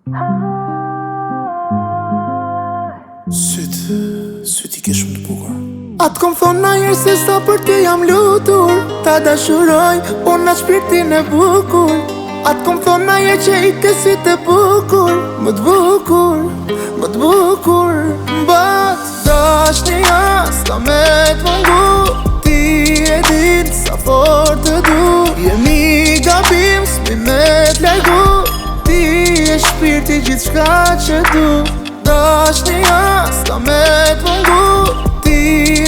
Syt i ke shumë të bukur. Atë kom thonë na njerë se sa për ti jam lutur. Ta dashuroj, unë atë shpirtin e bukur. Atë kom thonë na njerë që i ke si të bukur. Më të bukur, më të bukur. Mbat dashnia s'ka me t'mungu. Ti e din sa fort të du. Jemi gabim s'mi me t'largu. Ti e shpirti gjithë shka që du. Dashnia s'ka me t'mungu. Ti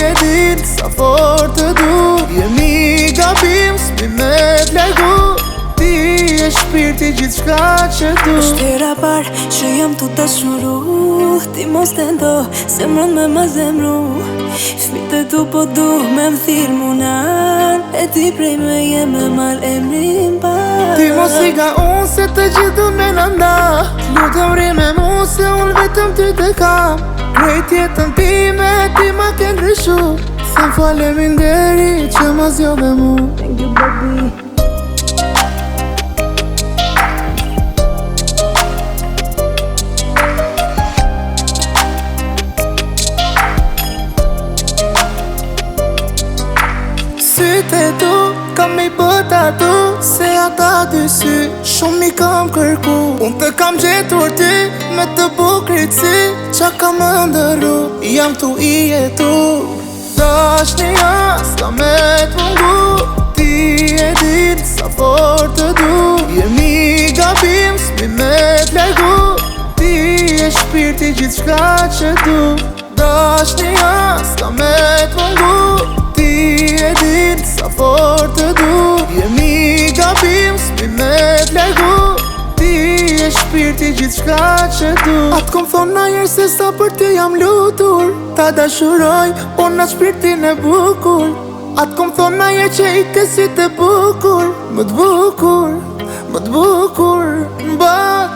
e din sa fort të du. Jemi gabim s'mi me t'largu. Ti e shpirti gjithë shka që du. Është hera par që jam të dashuru. Ti mos të ndo, zemrën me ma zemru. Fmit e du po du me më thirë munan. E ti prej me jem me mal emrin pa. Ti mos i ka unë se të gjithë du me nënda. Lutëm ri me mu se unë vetëm ty të kam. Krejt jetën time ti ma ke ndryshu. Them faleminderit që ma zjodhe mu. Thank you baby. Sytë e tu, kam i bëta tu. Se ata dy sy, shumë mi kam kërku. Unë të kam gjetur ty, me të bukrit si. Qa kam ndërru, jam tu i jetu. Dashnia s'ka me t'mungu. Ti e din sa fort të du. Jemi gabim s'mi me t'largu. Ti e shpirti gjithë shka që du. Dashnia s'ka me t'mungu. Ti e din sa fort të du. Jemi gabim s'mi me t'largu. Ti e shpirti gjithë shka që du. Atë kom thonë na njerë se sa për ti jam lutur. Ta dashuroj, unë atë shpirtin e bukur. Atë kom thonë na njerë që i ke si të bukur. Më të bukur, më të bukur. Mbat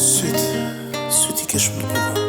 Syt i ke shumë të bukur.